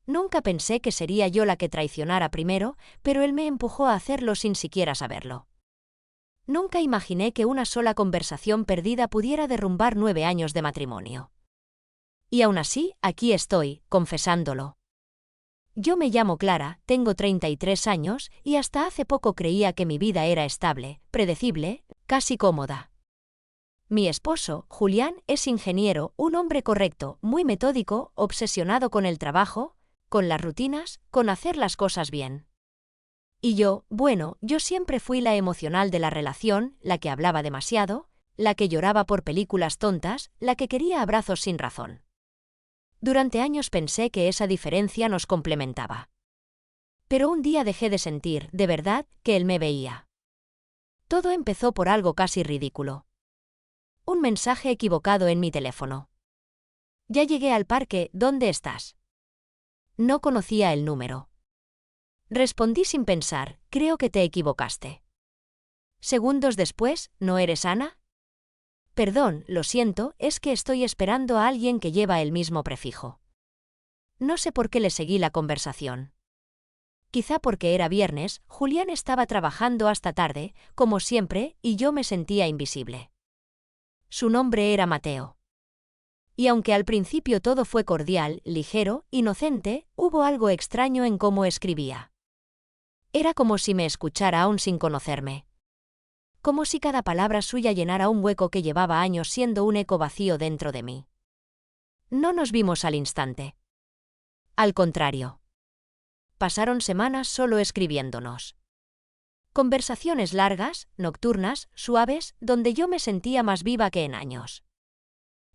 Nunca pensé que sería yo la que traicionara primero, pero él me empujó a hacerlo sin siquiera saberlo. Nunca imaginé que una sola conversación perdida pudiera derrumbar 9 años de matrimonio. Y aún así, aquí estoy, confesándolo. Yo me llamo Clara, tengo 33 años, y hasta hace poco creía que mi vida era estable, predecible, casi cómoda. Mi esposo, Julián, es ingeniero, un hombre correcto, muy metódico, obsesionado con el trabajo, con las rutinas, con hacer las cosas bien. Y yo, bueno, yo siempre fui la emocional de la relación, la que hablaba demasiado, la que lloraba por películas tontas, la que quería abrazos sin razón. Durante años pensé que esa diferencia nos complementaba. Pero un día dejé de sentir, de verdad, que él me veía. Todo empezó por algo casi ridículo. Un mensaje equivocado en mi teléfono. Ya llegué al parque, ¿dónde estás? No conocía el número. Respondí sin pensar, creo que te equivocaste. Segundos después, ¿no eres Ana? Perdón, lo siento, es que estoy esperando a alguien que lleva el mismo prefijo. No sé por qué le seguí la conversación. Quizá porque era viernes, Julián estaba trabajando hasta tarde, como siempre, y yo me sentía invisible. Su nombre era Mateo. Y aunque al principio todo fue cordial, ligero, inocente, hubo algo extraño en cómo escribía. Era como si me escuchara aún sin conocerme. Como si cada palabra suya llenara un hueco que llevaba años siendo un eco vacío dentro de mí. No nos vimos al instante. Al contrario. Pasaron semanas solo escribiéndonos. Conversaciones largas, nocturnas, suaves, donde yo me sentía más viva que en años.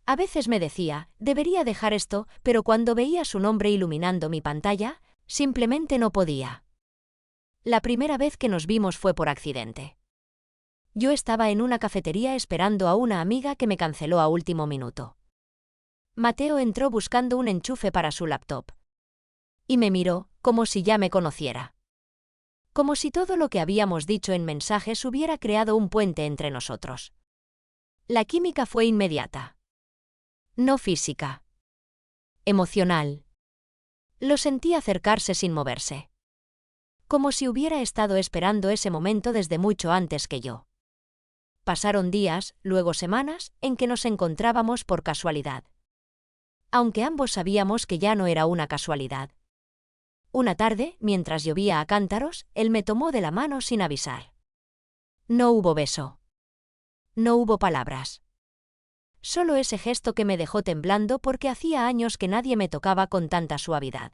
A veces me decía, debería dejar esto, pero cuando veía su nombre iluminando mi pantalla, simplemente no podía. La primera vez que nos vimos fue por accidente. Yo estaba en una cafetería esperando a una amiga que me canceló a último minuto. Mateo entró buscando un enchufe para su laptop. Y me miró, como si ya me conociera. Como si todo lo que habíamos dicho en mensajes hubiera creado un puente entre nosotros. La química fue inmediata. No física. Emocional. Lo sentí acercarse sin moverse. Como si hubiera estado esperando ese momento desde mucho antes que yo. Pasaron días, luego semanas, en que nos encontrábamos por casualidad. Aunque ambos sabíamos que ya no era una casualidad. Una tarde, mientras llovía a cántaros, él me tomó de la mano sin avisar. No hubo beso. No hubo palabras. Solo ese gesto que me dejó temblando porque hacía años que nadie me tocaba con tanta suavidad.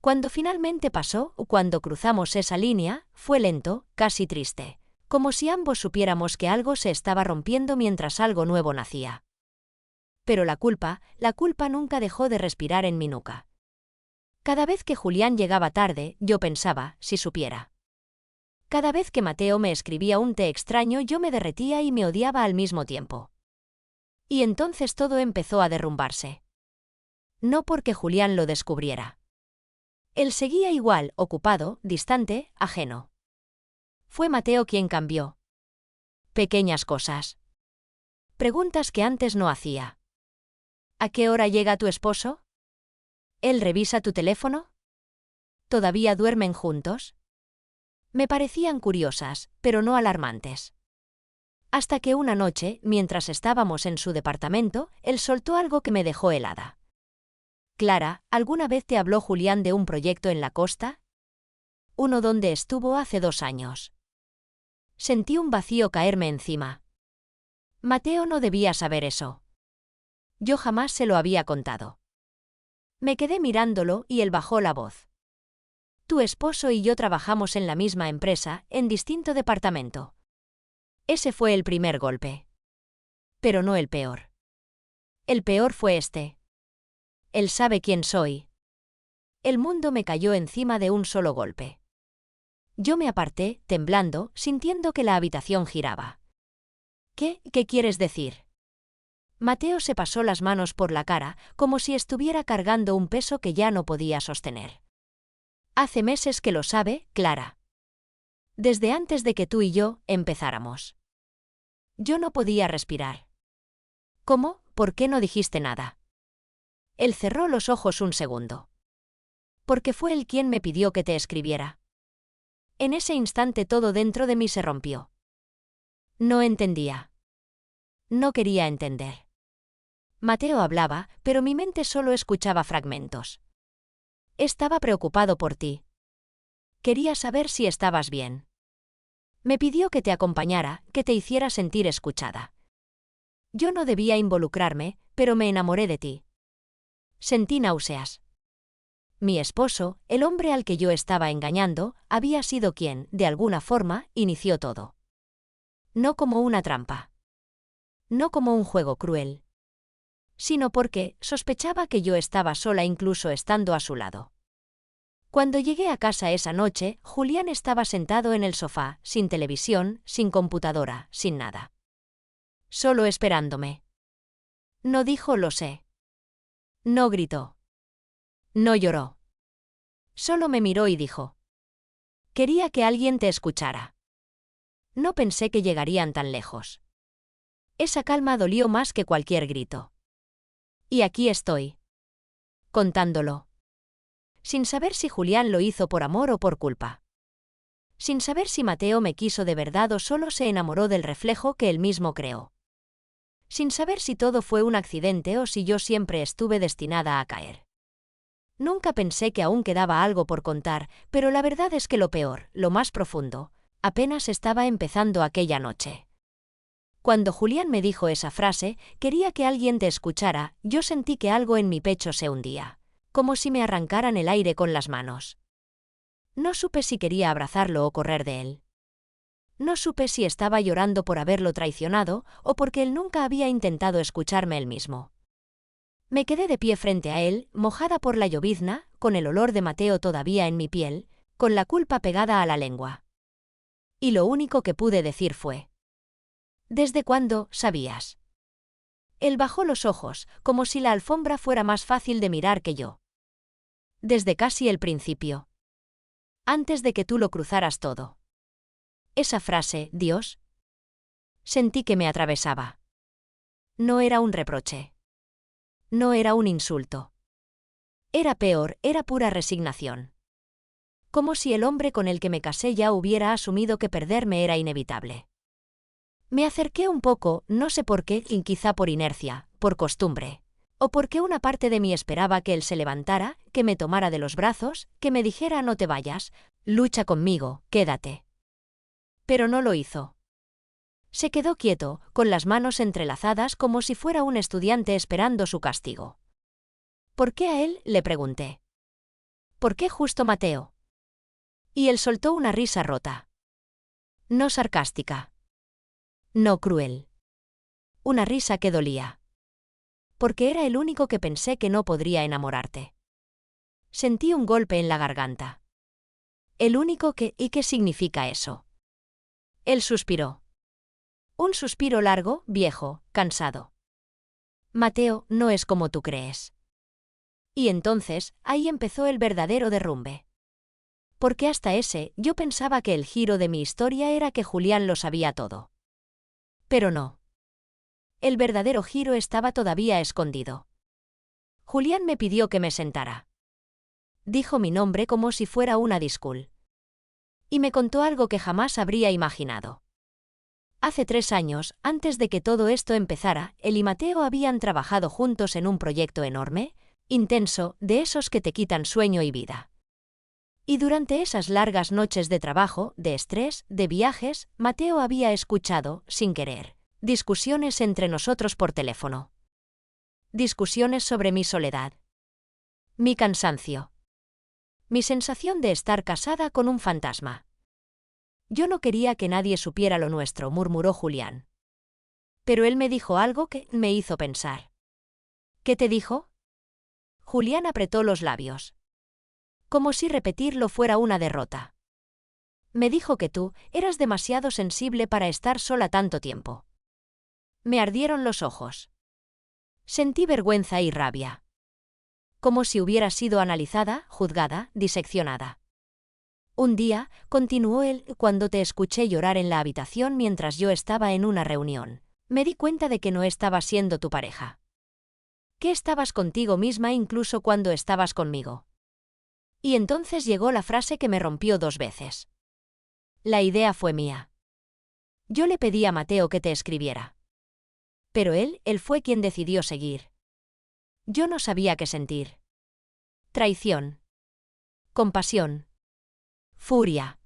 Cuando finalmente pasó, cuando cruzamos esa línea, fue lento, casi triste, como si ambos supiéramos que algo se estaba rompiendo mientras algo nuevo nacía. Pero la culpa nunca dejó de respirar en mi nuca. Cada vez que Julián llegaba tarde, yo pensaba, si supiera. Cada vez que Mateo me escribía un té extraño, yo me derretía y me odiaba al mismo tiempo. Y entonces todo empezó a derrumbarse. No porque Julián lo descubriera. Él seguía igual, ocupado, distante, ajeno. Fue Mateo quien cambió. Pequeñas cosas. Preguntas que antes no hacía. ¿A qué hora llega tu esposo? ¿Él revisa tu teléfono? ¿Todavía duermen juntos? Me parecían curiosas, pero no alarmantes. Hasta que una noche, mientras estábamos en su departamento, él soltó algo que me dejó helada. Clara, ¿alguna vez te habló Julián de un proyecto en la costa? Uno donde estuvo hace 2 años. Sentí un vacío caerme encima. Mateo no debía saber eso. Yo jamás se lo había contado. Me quedé mirándolo y él bajó la voz. Tu esposo y yo trabajamos en la misma empresa, en distinto departamento. Ese fue el primer golpe. Pero no el peor. El peor fue este. Él sabe quién soy. El mundo me cayó encima de un solo golpe. Yo me aparté, temblando, sintiendo que la habitación giraba. ¿Qué quieres decir? Mateo se pasó las manos por la cara, como si estuviera cargando un peso que ya no podía sostener. Hace meses que lo sabe, Clara. Desde antes de que tú y yo empezáramos. Yo no podía respirar. ¿Cómo? ¿Por qué no dijiste nada? Él cerró los ojos un segundo. Porque fue él quien me pidió que te escribiera. En ese instante todo dentro de mí se rompió. No entendía. No quería entender. Mateo hablaba, pero mi mente solo escuchaba fragmentos. Estaba preocupado por ti. Quería saber si estabas bien. Me pidió que te acompañara, que te hiciera sentir escuchada. Yo no debía involucrarme, pero me enamoré de ti. Sentí náuseas. Mi esposo, el hombre al que yo estaba engañando, había sido quien, de alguna forma, inició todo. No como una trampa. No como un juego cruel. Sino porque sospechaba que yo estaba sola incluso estando a su lado. Cuando llegué a casa esa noche, Julián estaba sentado en el sofá, sin televisión, sin computadora, sin nada. Solo esperándome. No dijo lo sé. No gritó. No lloró. Solo me miró y dijo: quería que alguien te escuchara. No pensé que llegarían tan lejos. Esa calma dolió más que cualquier grito. Y aquí estoy. Contándolo. Sin saber si Julián lo hizo por amor o por culpa. Sin saber si Mateo me quiso de verdad o solo se enamoró del reflejo que él mismo creó. Sin saber si todo fue un accidente o si yo siempre estuve destinada a caer. Nunca pensé que aún quedaba algo por contar, pero la verdad es que lo peor, lo más profundo, apenas estaba empezando aquella noche. Cuando Julián me dijo esa frase, quería que alguien te escuchara, yo sentí que algo en mi pecho se hundía, como si me arrancaran el aire con las manos. No supe si quería abrazarlo o correr de él. No supe si estaba llorando por haberlo traicionado o porque él nunca había intentado escucharme él mismo. Me quedé de pie frente a él, mojada por la llovizna, con el olor de Mateo todavía en mi piel, con la culpa pegada a la lengua. Y lo único que pude decir fue: ¿desde cuándo sabías? Él bajó los ojos, como si la alfombra fuera más fácil de mirar que yo. Desde casi el principio. Antes de que tú lo cruzaras todo. Esa frase, Dios. Sentí que me atravesaba. No era un reproche. No era un insulto. Era peor, era pura resignación. Como si el hombre con el que me casé ya hubiera asumido que perderme era inevitable. Me acerqué un poco, no sé por qué, y quizá por inercia, por costumbre. O porque una parte de mí esperaba que él se levantara, que me tomara de los brazos, que me dijera: no te vayas, lucha conmigo, quédate. Pero no lo hizo. Se quedó quieto, con las manos entrelazadas como si fuera un estudiante esperando su castigo. ¿Por qué a él?, le pregunté. ¿Por qué justo Mateo? Y él soltó una risa rota. No sarcástica. No cruel. Una risa que dolía. Porque era el único que pensé que no podría enamorarte. Sentí un golpe en la garganta. El único que, ¿y qué significa eso? Él suspiró. Un suspiro largo, viejo, cansado. Mateo, no es como tú crees. Y entonces, ahí empezó el verdadero derrumbe. Porque hasta yo pensaba que el giro de mi historia era que Julián lo sabía todo. Pero no. El verdadero giro estaba todavía escondido. Julián me pidió que me sentara. Dijo mi nombre como si fuera una disculpa. Y me contó algo que jamás habría imaginado. Hace 3 años, antes de que todo esto empezara, él y Mateo habían trabajado juntos en un proyecto enorme, intenso, de esos que te quitan sueño y vida. Y durante esas largas noches de trabajo, de estrés, de viajes, Mateo había escuchado, sin querer, discusiones entre nosotros por teléfono. Discusiones sobre mi soledad. Mi cansancio. Mi sensación de estar casada con un fantasma. Yo no quería que nadie supiera lo nuestro, murmuró Julián. Pero él me dijo algo que me hizo pensar. ¿Qué te dijo? Julián apretó los labios. Como si repetirlo fuera una derrota. Me dijo que tú eras demasiado sensible para estar sola tanto tiempo. Me ardieron los ojos. Sentí vergüenza y rabia. Como si hubiera sido analizada, juzgada, diseccionada. Un día, continuó él, cuando te escuché llorar en la habitación mientras yo estaba en una reunión, me di cuenta de que no estaba siendo tu pareja. Que estabas contigo misma incluso cuando estabas conmigo. Y entonces llegó la frase que me rompió 2 veces. La idea fue mía. Yo le pedí a Mateo que te escribiera. Pero él fue quien decidió seguir. Yo no sabía qué sentir. Traición. Compasión. Furia.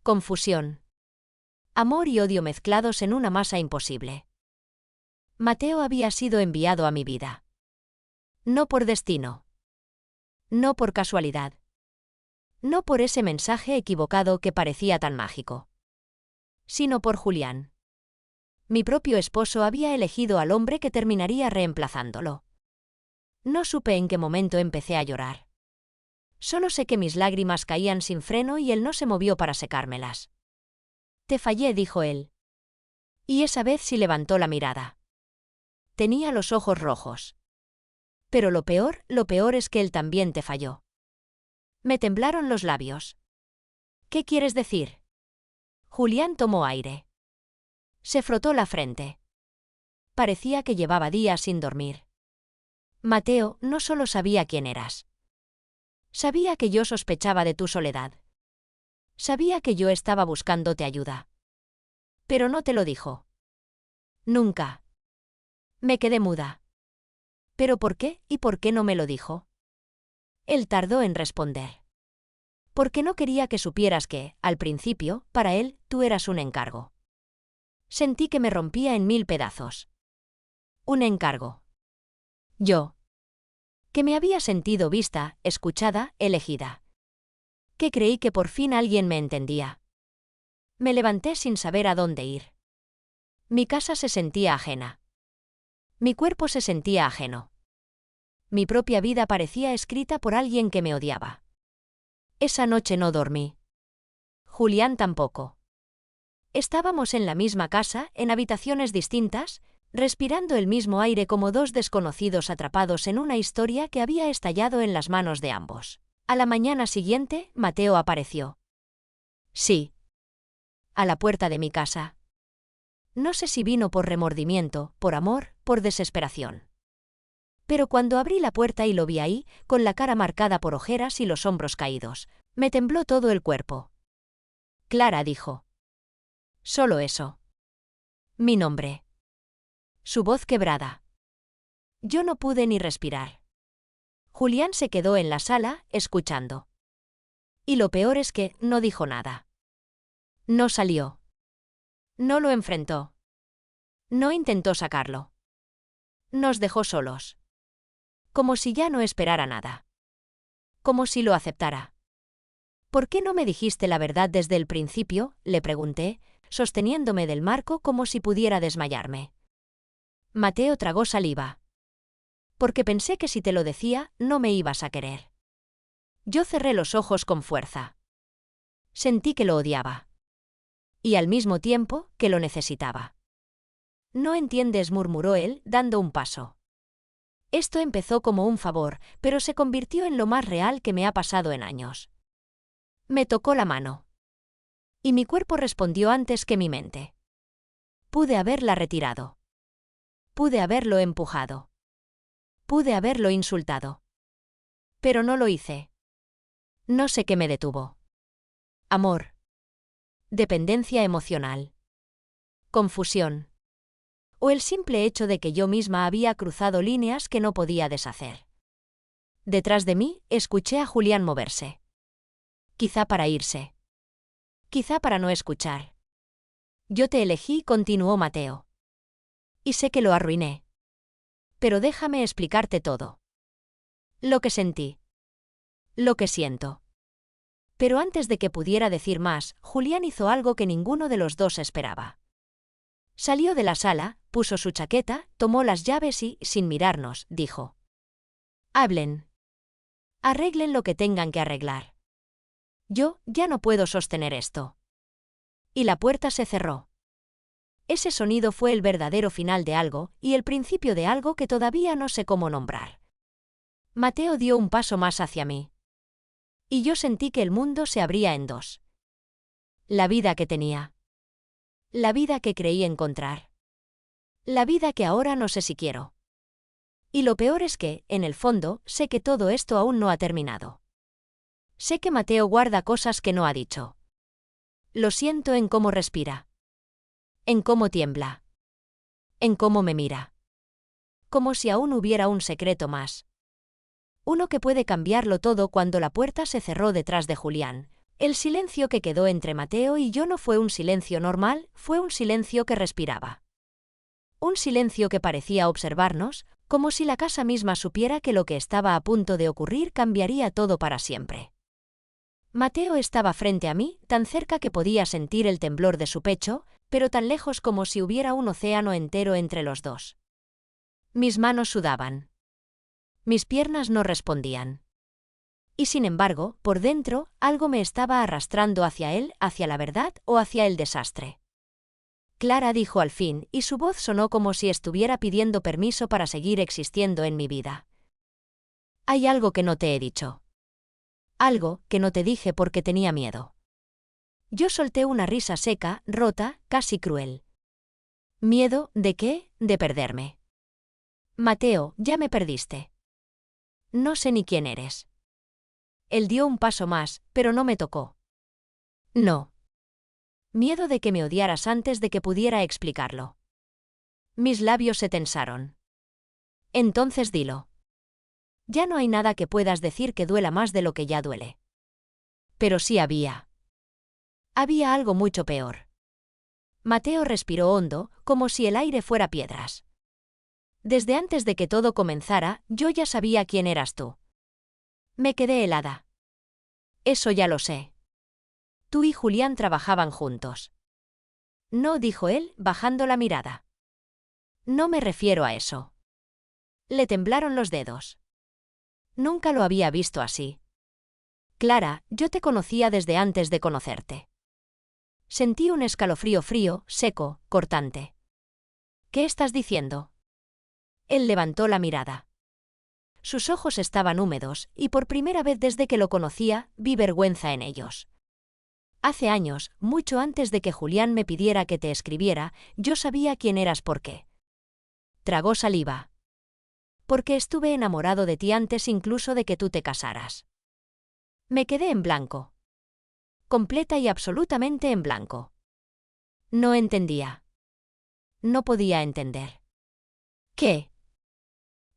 Confusión. Amor y odio mezclados en una masa imposible. Mateo había sido enviado a mi vida. No por destino. No por casualidad. No por ese mensaje equivocado que parecía tan mágico. Sino por Julián. Mi propio esposo había elegido al hombre que terminaría reemplazándolo. No supe en qué momento empecé a llorar. Solo sé que mis lágrimas caían sin freno y él no se movió para secármelas. Te fallé, dijo él. Y esa vez sí levantó la mirada. Tenía los ojos rojos. Pero lo peor es que él también te falló. Me temblaron los labios. ¿Qué quieres decir? Julián tomó aire. Se frotó la frente. Parecía que llevaba días sin dormir. Mateo, no solo sabía quién eras. Sabía que yo sospechaba de tu soledad. Sabía que yo estaba buscándote ayuda. Pero no te lo dijo. Nunca. Me quedé muda. ¿Pero por qué y por qué no me lo dijo? Él tardó en responder. Porque no quería que supieras que, al principio, para él, tú eras un encargo. Sentí que me rompía en 1000 pedazos. Un encargo. Yo. Que me había sentido vista, escuchada, elegida. Que creí que por fin alguien me entendía. Me levanté sin saber a dónde ir. Mi casa se sentía ajena. Mi cuerpo se sentía ajeno. Mi propia vida parecía escrita por alguien que me odiaba. Esa noche no dormí. Julián tampoco. Estábamos en la misma casa, en habitaciones distintas, respirando el mismo aire como dos desconocidos atrapados en una historia que había estallado en las manos de ambos. A la mañana siguiente, Mateo apareció. Sí. A la puerta de mi casa. No sé si vino por remordimiento, por amor, por desesperación. Pero cuando abrí la puerta y lo vi ahí, con la cara marcada por ojeras y los hombros caídos, me tembló todo el cuerpo. Clara, dijo. Solo eso. Mi nombre. Su voz quebrada. Yo no pude ni respirar. Julián se quedó en la sala, escuchando. Y lo peor es que no dijo nada. No salió. No lo enfrentó. No intentó sacarlo. Nos dejó solos. Como si ya no esperara nada. Como si lo aceptara. ¿Por qué no me dijiste la verdad desde el principio?, le pregunté, sosteniéndome del marco como si pudiera desmayarme. Mateo tragó saliva. Porque pensé que si te lo decía, no me ibas a querer. Yo cerré los ojos con fuerza. Sentí que lo odiaba. Y al mismo tiempo, que lo necesitaba. No entiendes, murmuró él, dando un paso. Esto empezó como un favor, pero se convirtió en lo más real que me ha pasado en años. Me tocó la mano. Y mi cuerpo respondió antes que mi mente. Pude haberla retirado. Pude haberlo empujado. Pude haberlo insultado. Pero no lo hice. No sé qué me detuvo. Amor. Dependencia emocional. Confusión. O el simple hecho de que yo misma había cruzado líneas que no podía deshacer. Detrás de mí, escuché a Julián moverse. Quizá para irse. Quizá para no escuchar. Yo te elegí, continuó Mateo. Y sé que lo arruiné. Pero déjame explicarte todo. Lo que sentí. Lo que siento. Pero antes de que pudiera decir más, Julián hizo algo que ninguno de los dos esperaba. Salió de la sala, puso su chaqueta, tomó las llaves y, sin mirarnos, dijo: Hablen. Arreglen lo que tengan que arreglar. Yo ya no puedo sostener esto. Y la puerta se cerró. Ese sonido fue el verdadero final de algo, y el principio de algo que todavía no sé cómo nombrar. Mateo dio un paso más hacia mí. Y yo sentí que el mundo se abría en dos. La vida que tenía. La vida que creí encontrar. La vida que ahora no sé si quiero. Y lo peor es que, en el fondo, sé que todo esto aún no ha terminado. Sé que Mateo guarda cosas que no ha dicho. Lo siento en cómo respira. En cómo tiembla. En cómo me mira. Como si aún hubiera un secreto más. Uno que puede cambiarlo todo. Cuando la puerta se cerró detrás de Julián, el silencio que quedó entre Mateo y yo no fue un silencio normal, fue un silencio que respiraba. Un silencio que parecía observarnos, como si la casa misma supiera que lo que estaba a punto de ocurrir cambiaría todo para siempre. Mateo estaba frente a mí, tan cerca que podía sentir el temblor de su pecho, pero tan lejos como si hubiera un océano entero entre los dos. Mis manos sudaban. Mis piernas no respondían. Y sin embargo, por dentro, algo me estaba arrastrando hacia él, hacia la verdad o hacia el desastre. Clara, dijo al fin, y su voz sonó como si estuviera pidiendo permiso para seguir existiendo en mi vida. Hay algo que no te he dicho. Algo que no te dije porque tenía miedo. Yo solté una risa seca, rota, casi cruel. ¿Miedo de qué? De perderme. Mateo, ya me perdiste. No sé ni quién eres. Él dio un paso más, pero no me tocó. No. Miedo de que me odiaras antes de que pudiera explicarlo. Mis labios se tensaron. Entonces dilo. Ya no hay nada que puedas decir que duela más de lo que ya duele. Pero sí había. Había algo mucho peor. Mateo respiró hondo, como si el aire fuera piedras. Desde antes de que todo comenzara, yo ya sabía quién eras tú. Me quedé helada. Eso ya lo sé. Tú y Julián trabajaban juntos. No, dijo él, bajando la mirada. No me refiero a eso. Le temblaron los dedos. Nunca lo había visto así. Clara, yo te conocía desde antes de conocerte. Sentí un escalofrío frío, seco, cortante. ¿Qué estás diciendo? Él levantó la mirada. Sus ojos estaban húmedos, y por primera vez desde que lo conocía, vi vergüenza en ellos. Hace años, mucho antes de que Julián me pidiera que te escribiera, yo sabía quién eras. ¿Por qué? Tragó saliva. Porque estuve enamorado de ti antes incluso de que tú te casaras. Me quedé en blanco. Completa y absolutamente en blanco. No entendía. No podía entender. ¿Qué?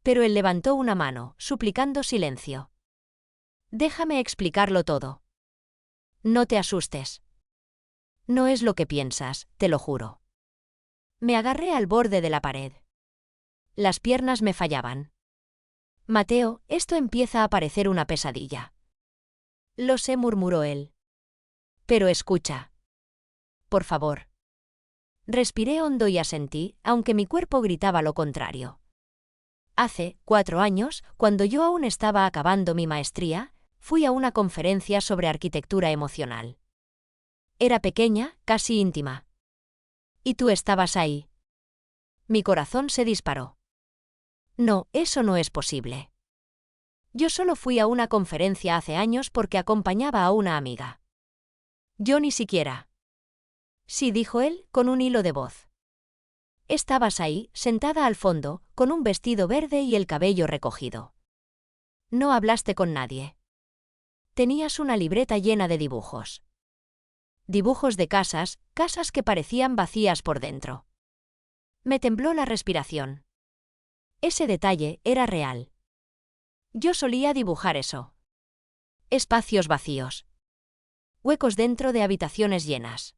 Pero él levantó una mano, suplicando silencio. Déjame explicarlo todo. No te asustes. No es lo que piensas, te lo juro. Me agarré al borde de la pared. Las piernas me fallaban. Mateo, esto empieza a parecer una pesadilla. Lo sé, murmuró él. Pero escucha. Por favor. Respiré hondo y asentí, aunque mi cuerpo gritaba lo contrario. Hace 4 años, cuando yo aún estaba acabando mi maestría, fui a una conferencia sobre arquitectura emocional. Era pequeña, casi íntima. Y tú estabas ahí. Mi corazón se disparó. No, eso no es posible. Yo solo fui a una conferencia hace años porque acompañaba a una amiga. Yo ni siquiera. Sí, dijo él, con un hilo de voz. Estabas ahí, sentada al fondo, con un vestido verde y el cabello recogido. No hablaste con nadie. Tenías una libreta llena de dibujos. Dibujos de casas, casas que parecían vacías por dentro. Me tembló la respiración. Ese detalle era real. Yo solía dibujar eso. Espacios vacíos. Huecos dentro de habitaciones llenas.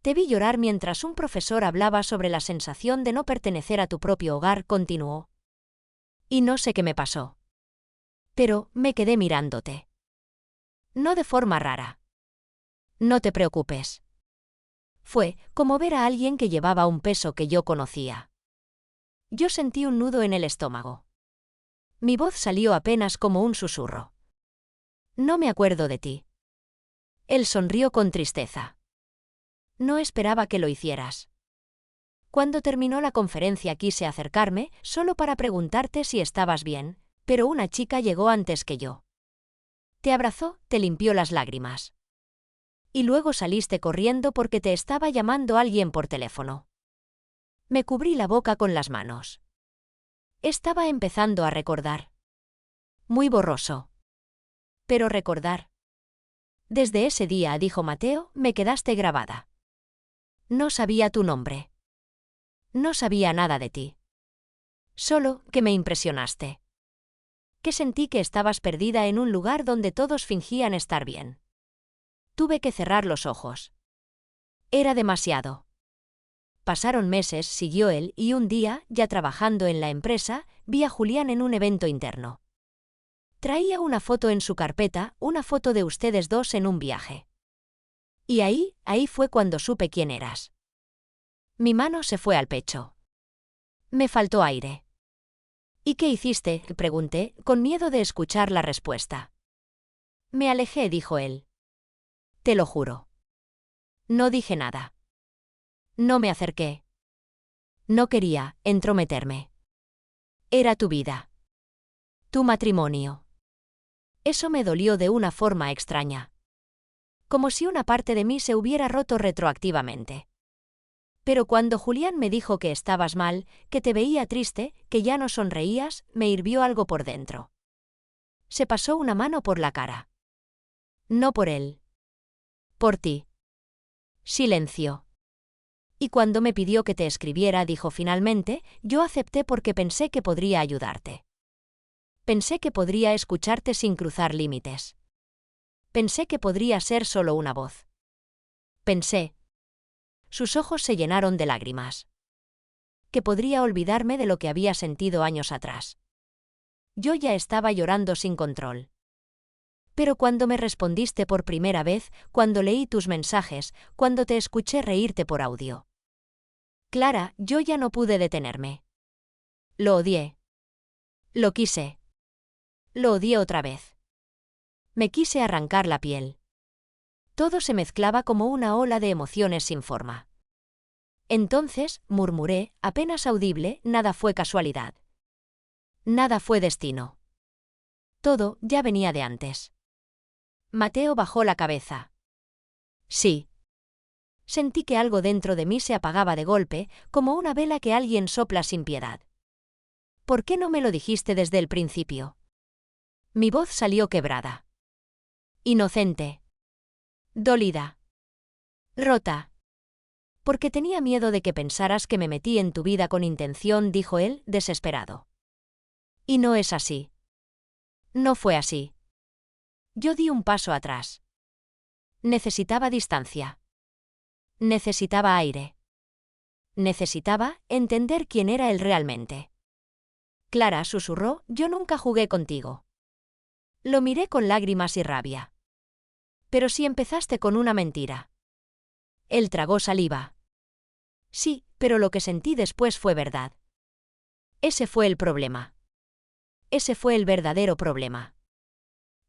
Te vi llorar mientras un profesor hablaba sobre la sensación de no pertenecer a tu propio hogar, continuó. Y no sé qué me pasó. Pero me quedé mirándote. No de forma rara. No te preocupes. Fue como ver a alguien que llevaba un peso que yo conocía. Yo sentí un nudo en el estómago. Mi voz salió apenas como un susurro. No me acuerdo de ti. Él sonrió con tristeza. No esperaba que lo hicieras. Cuando terminó la conferencia quise acercarme, solo para preguntarte si estabas bien, pero una chica llegó antes que yo. Te abrazó, te limpió las lágrimas. Y luego saliste corriendo porque te estaba llamando alguien por teléfono. Me cubrí la boca con las manos. Estaba empezando a recordar. Muy borroso. Pero recordar. Desde ese día, dijo Mateo, me quedaste grabada. No sabía tu nombre. No sabía nada de ti. Solo que me impresionaste. Que sentí que estabas perdida en un lugar donde todos fingían estar bien. Tuve que cerrar los ojos. Era demasiado. Pasaron meses, siguió él, y un día, ya trabajando en la empresa, vi a Julián en un evento interno. Traía una foto en su carpeta, una foto de ustedes dos en un viaje. Y ahí fue cuando supe quién eras. Mi mano se fue al pecho. Me faltó aire. ¿Y qué hiciste?, pregunté, con miedo de escuchar la respuesta. Me alejé, dijo él. Te lo juro. No dije nada. No me acerqué. No quería entrometerme. Era tu vida. Tu matrimonio. Eso me dolió de una forma extraña. Como si una parte de mí se hubiera roto retroactivamente. Pero cuando Julián me dijo que estabas mal, que te veía triste, que ya no sonreías, me hirvió algo por dentro. Se pasó una mano por la cara. No por él. Por ti. Silencio. Y cuando me pidió que te escribiera, dijo finalmente, yo acepté porque pensé que podría ayudarte. Pensé que podría escucharte sin cruzar límites. Pensé que podría ser solo una voz. Pensé. Sus ojos se llenaron de lágrimas. Que podría olvidarme de lo que había sentido años atrás. Yo ya estaba llorando sin control. Pero cuando me respondiste por primera vez, cuando leí tus mensajes, cuando te escuché reírte por audio. Clara, yo ya no pude detenerme. Lo odié. Lo quise. Lo odié otra vez. Me quise arrancar la piel. Todo se mezclaba como una ola de emociones sin forma. Entonces, murmuré, apenas audible, nada fue casualidad. Nada fue destino. Todo ya venía de antes. Mateo bajó la cabeza. Sí. Sentí que algo dentro de mí se apagaba de golpe, como una vela que alguien sopla sin piedad. ¿Por qué no me lo dijiste desde el principio? Mi voz salió quebrada. Inocente. Dolida. Rota. Porque tenía miedo de que pensaras que me metí en tu vida con intención, dijo él, desesperado. Y no es así. No fue así. Yo di un paso atrás. Necesitaba distancia. Necesitaba aire. Necesitaba entender quién era él realmente. Clara, susurró, yo nunca jugué contigo. Lo miré con lágrimas y rabia. Pero si empezaste con una mentira. Él tragó saliva. Sí, pero lo que sentí después fue verdad. Ese fue el problema. Ese fue el verdadero problema.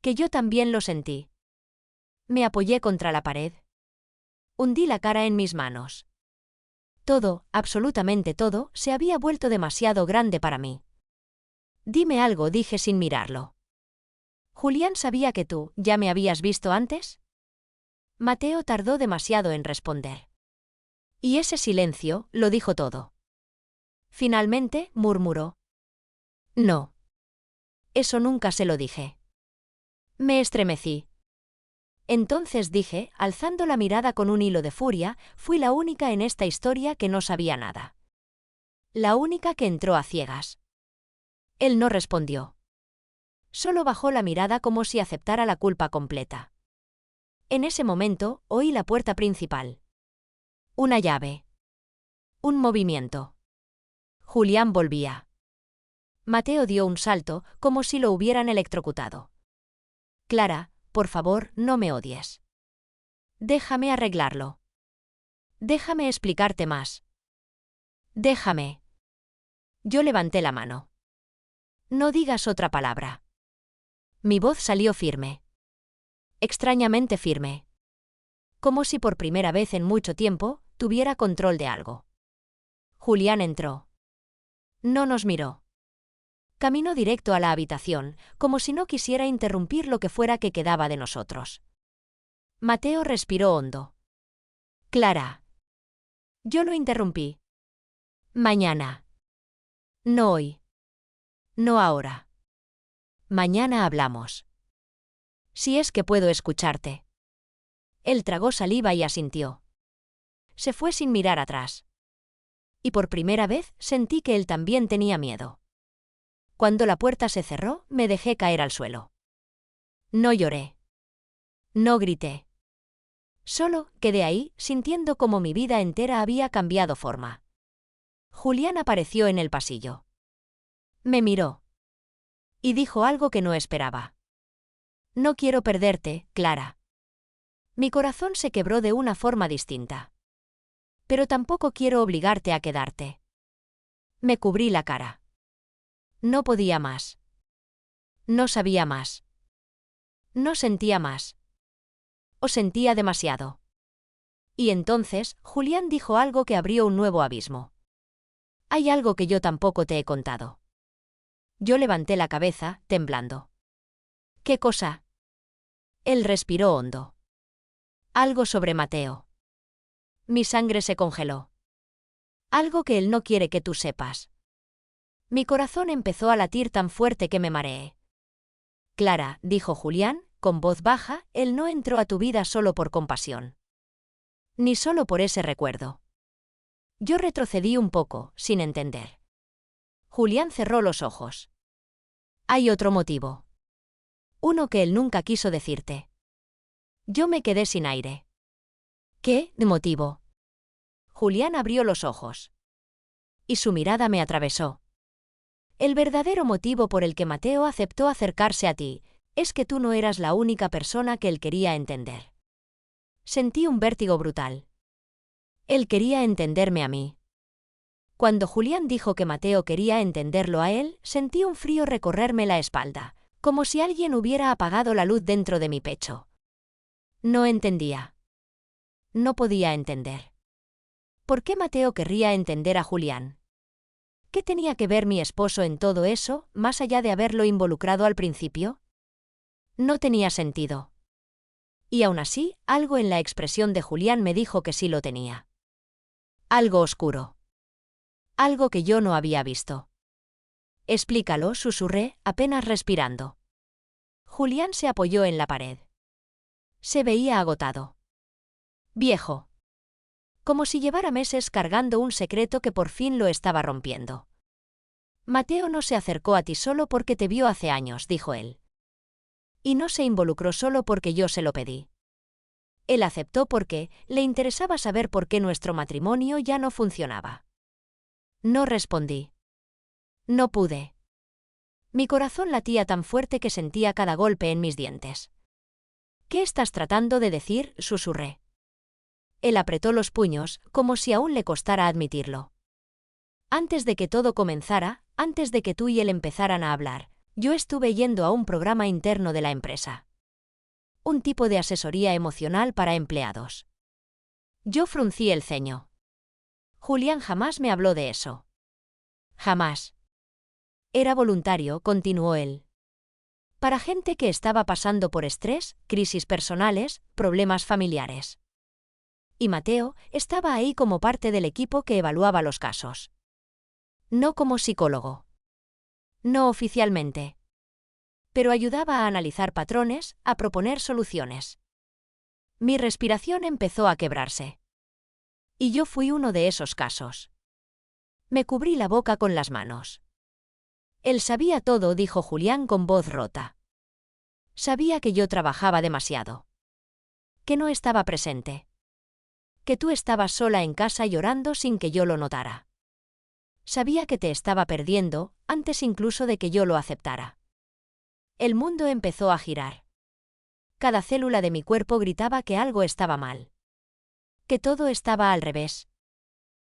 Que yo también lo sentí. Me apoyé contra la pared. Hundí la cara en mis manos. Todo, absolutamente todo, se había vuelto demasiado grande para mí. Dime algo, dije sin mirarlo. ¿Julián sabía que tú ya me habías visto antes? Mateo tardó demasiado en responder. Y ese silencio lo dijo todo. Finalmente, murmuró. No. Eso nunca se lo dije. Me estremecí. Entonces dije, alzando la mirada con un hilo de furia, fui la única en esta historia que no sabía nada. La única que entró a ciegas. Él no respondió. Solo bajó la mirada como si aceptara la culpa completa. En ese momento, oí la puerta principal. Una llave. Un movimiento. Julián volvía. Mateo dio un salto, como si lo hubieran electrocutado. Clara, por favor, no me odies. Déjame arreglarlo. Déjame explicarte más. Déjame. Yo levanté la mano. No digas otra palabra. Mi voz salió firme. Extrañamente firme. Como si por primera vez en mucho tiempo, tuviera control de algo. Julián entró. No nos miró. Caminó directo a la habitación, como si no quisiera interrumpir lo que fuera que quedaba de nosotros. Mateo respiró hondo. Clara. Yo lo interrumpí. Mañana. No hoy. No ahora. Mañana hablamos. Si es que puedo escucharte. Él tragó saliva y asintió. Se fue sin mirar atrás. Y por primera vez sentí que él también tenía miedo. Cuando la puerta se cerró, me dejé caer al suelo. No lloré. No grité. Solo quedé ahí, sintiendo como mi vida entera había cambiado forma. Julián apareció en el pasillo. Me miró. Y dijo algo que no esperaba. No quiero perderte, Clara. Mi corazón se quebró de una forma distinta. Pero tampoco quiero obligarte a quedarte. Me cubrí la cara. No podía más. No sabía más. No sentía más. O sentía demasiado. Y entonces, Julián dijo algo que abrió un nuevo abismo. Hay algo que yo tampoco te he contado. Yo levanté la cabeza, temblando. ¿Qué cosa? Él respiró hondo. Algo sobre Mateo. Mi sangre se congeló. Algo que él no quiere que tú sepas. Mi corazón empezó a latir tan fuerte que me mareé. Clara, dijo Julián, con voz baja, él no entró a tu vida solo por compasión. Ni solo por ese recuerdo. Yo retrocedí un poco, sin entender. Julián cerró los ojos. Hay otro motivo. Uno que él nunca quiso decirte. Yo me quedé sin aire. ¿Qué motivo? Julián abrió los ojos. Y su mirada me atravesó. El verdadero motivo por el que Mateo aceptó acercarse a ti es que tú no eras la única persona que él quería entender. Sentí un vértigo brutal. Él quería entenderme a mí. Cuando Julián dijo que Mateo quería entenderlo a él, sentí un frío recorrerme la espalda, como si alguien hubiera apagado la luz dentro de mi pecho. No entendía. No podía entender. ¿Por qué Mateo querría entender a Julián? ¿Qué tenía que ver mi esposo en todo eso, más allá de haberlo involucrado al principio? No tenía sentido. Y aún así, algo en la expresión de Julián me dijo que sí lo tenía. Algo oscuro. Algo que yo no había visto. Explícalo, susurré, apenas respirando. Julián se apoyó en la pared. Se veía agotado. Viejo. Como si llevara meses cargando un secreto que por fin lo estaba rompiendo. Mateo no se acercó a ti solo porque te vio hace años, dijo él. Y no se involucró solo porque yo se lo pedí. Él aceptó porque le interesaba saber por qué nuestro matrimonio ya no funcionaba. No respondí. No pude. Mi corazón latía tan fuerte que sentía cada golpe en mis dientes. ¿Qué estás tratando de decir?, susurré. Él apretó los puños, como si aún le costara admitirlo. Antes de que todo comenzara, antes de que tú y él empezaran a hablar, yo estuve yendo a un programa interno de la empresa. Un tipo de asesoría emocional para empleados. Yo fruncí el ceño. Julián jamás me habló de eso. Jamás. Era voluntario, continuó él. Para gente que estaba pasando por estrés, crisis personales, problemas familiares. Y Mateo estaba ahí como parte del equipo que evaluaba los casos. No como psicólogo. No oficialmente. Pero ayudaba a analizar patrones, a proponer soluciones. Mi respiración empezó a quebrarse. Y yo fui uno de esos casos. Me cubrí la boca con las manos. Él sabía todo, dijo Julián con voz rota. Sabía que yo trabajaba demasiado. Que no estaba presente. Que tú estabas sola en casa llorando sin que yo lo notara. Sabía que te estaba perdiendo, antes incluso de que yo lo aceptara. El mundo empezó a girar. Cada célula de mi cuerpo gritaba que algo estaba mal. Que todo estaba al revés.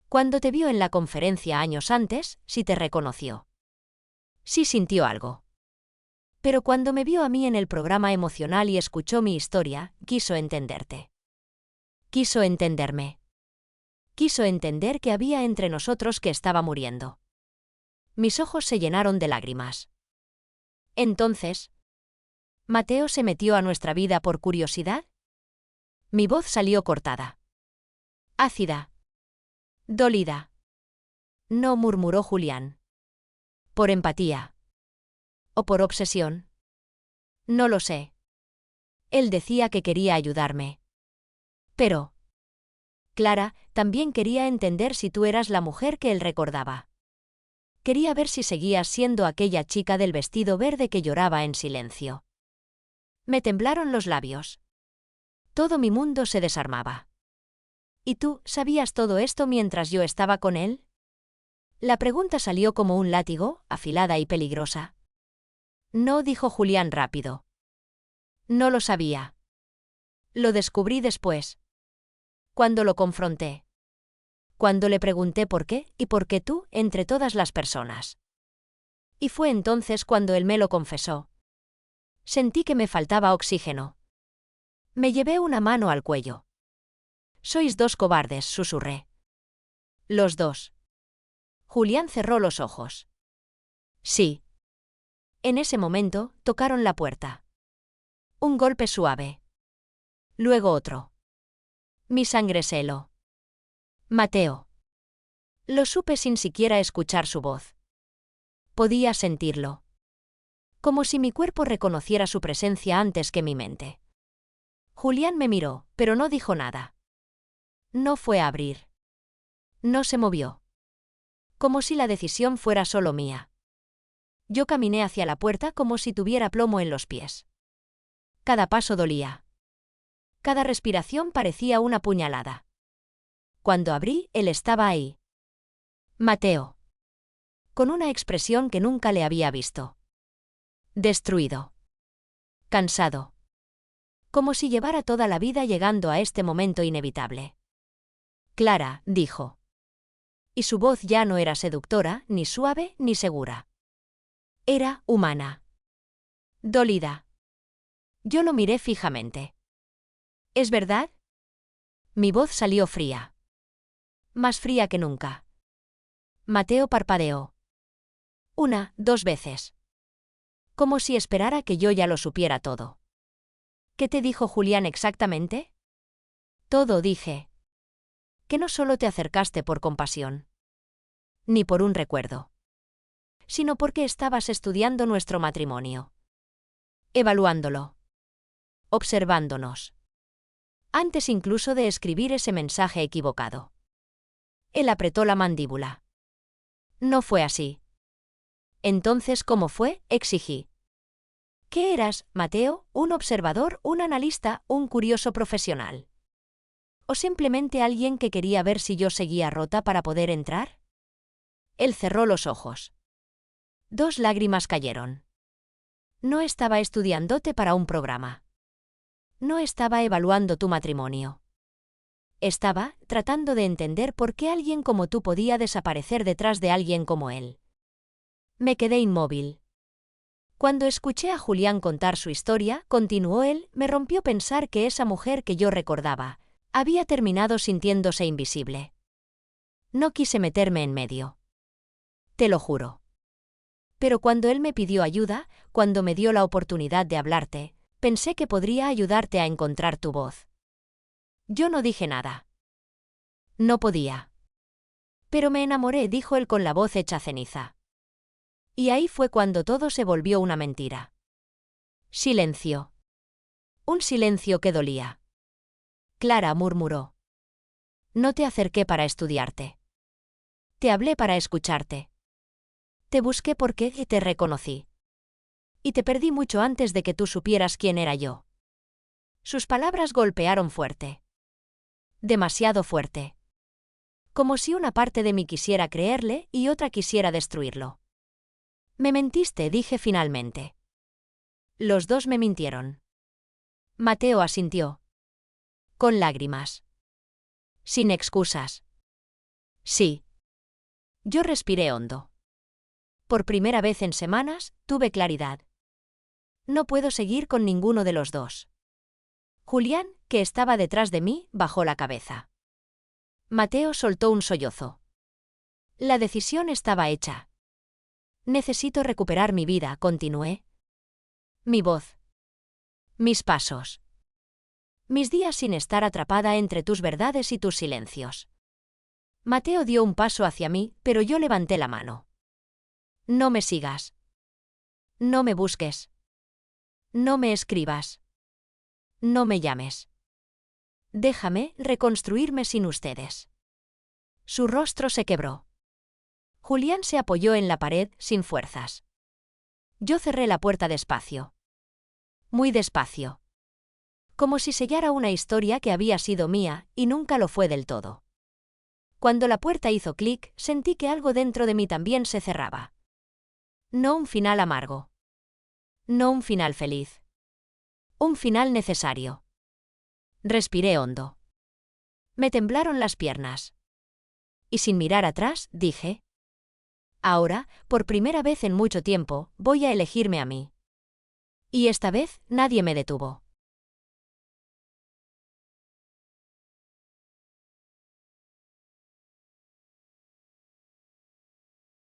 Cuando te vio en la conferencia años antes, sí te reconoció. Sí sintió algo. Pero cuando me vio a mí en el programa emocional y escuchó mi historia, quiso entenderte. Quiso entenderme. Quiso entender que había entre nosotros que estaba muriendo. Mis ojos se llenaron de lágrimas. Entonces, ¿Mateo se metió a nuestra vida por curiosidad? Mi voz salió cortada. Ácida. Dolida. No, murmuró Julián. ¿Por empatía? ¿O por obsesión? No lo sé. Él decía que quería ayudarme. Pero, Clara, también quería entender si tú eras la mujer que él recordaba. Quería ver si seguías siendo aquella chica del vestido verde que lloraba en silencio. Me temblaron los labios. Todo mi mundo se desarmaba. ¿Y tú, sabías todo esto mientras yo estaba con él? La pregunta salió como un látigo, afilada y peligrosa. No, dijo Julián rápido. No lo sabía. Lo descubrí después. Cuando lo confronté. Cuando le pregunté por qué y por qué tú, entre todas las personas. Y fue entonces cuando él me lo confesó. Sentí que me faltaba oxígeno. Me llevé una mano al cuello. Sois dos cobardes, susurré. Los dos. Julián cerró los ojos. Sí. En ese momento, tocaron la puerta. Un golpe suave. Luego otro. Mi sangre se heló. Mateo. Lo supe sin siquiera escuchar su voz. Podía sentirlo. Como si mi cuerpo reconociera su presencia antes que mi mente. Julián me miró, pero no dijo nada. No fue a abrir. No se movió. Como si la decisión fuera solo mía. Yo caminé hacia la puerta como si tuviera plomo en los pies. Cada paso dolía. Cada respiración parecía una puñalada. Cuando abrí, él estaba ahí. Mateo. Con una expresión que nunca le había visto. Destruido. Cansado. Como si llevara toda la vida llegando a este momento inevitable. Clara, dijo. Y su voz ya no era seductora, ni suave, ni segura. Era humana. Dolida. Yo lo miré fijamente. ¿Es verdad? Mi voz salió fría. Más fría que nunca. Mateo parpadeó. 1, 2 veces. Como si esperara que yo ya lo supiera todo. ¿Qué te dijo Julián exactamente? Todo, dije. Que no solo te acercaste por compasión. Ni por un recuerdo. Sino porque estabas estudiando nuestro matrimonio. Evaluándolo. Observándonos. Antes incluso de escribir ese mensaje equivocado. Él apretó la mandíbula. No fue así. Entonces, ¿cómo fue? Exigí. ¿Qué eras, Mateo? ¿Un observador, un analista, un curioso profesional? ¿O simplemente alguien que quería ver si yo seguía rota para poder entrar? Él cerró los ojos. 2 lágrimas cayeron. No estaba estudiándote para un programa. No estaba evaluando tu matrimonio. Estaba tratando de entender por qué alguien como tú podía desaparecer detrás de alguien como él. Me quedé inmóvil. Cuando escuché a Julián contar su historia, continuó él, me rompió pensar que esa mujer que yo recordaba, había terminado sintiéndose invisible. No quise meterme en medio. Te lo juro. Pero cuando él me pidió ayuda, cuando me dio la oportunidad de hablarte, pensé que podría ayudarte a encontrar tu voz. Yo no dije nada. No podía. Pero me enamoré, dijo él con la voz hecha ceniza. Y ahí fue cuando todo se volvió una mentira. Silencio. Un silencio que dolía. Clara murmuró. No te acerqué para estudiarte. Te hablé para escucharte. Te busqué porque te reconocí. Y te perdí mucho antes de que tú supieras quién era yo. Sus palabras golpearon fuerte. Demasiado fuerte. Como si una parte de mí quisiera creerle y otra quisiera destruirlo. Me mentiste, dije finalmente. Los dos me mintieron. Mateo asintió. Con lágrimas. Sin excusas. Sí. Yo respiré hondo. Por primera vez en semanas, tuve claridad. No puedo seguir con ninguno de los dos. Julián, que estaba detrás de mí, bajó la cabeza. Mateo soltó un sollozo. La decisión estaba hecha. Necesito recuperar mi vida, continué. Mi voz. Mis pasos. Mis días sin estar atrapada entre tus verdades y tus silencios. Mateo dio un paso hacia mí, pero yo levanté la mano. No me sigas. No me busques. No me escribas. No me llames. Déjame reconstruirme sin ustedes. Su rostro se quebró. Julián se apoyó en la pared sin fuerzas. Yo cerré la puerta despacio. Muy despacio. Como si sellara una historia que había sido mía y nunca lo fue del todo. Cuando la puerta hizo clic, sentí que algo dentro de mí también se cerraba. No un final amargo. No un final feliz. Un final necesario. Respiré hondo. Me temblaron las piernas. Y sin mirar atrás, dije: ahora, por primera vez en mucho tiempo, voy a elegirme a mí. Y esta vez, nadie me detuvo.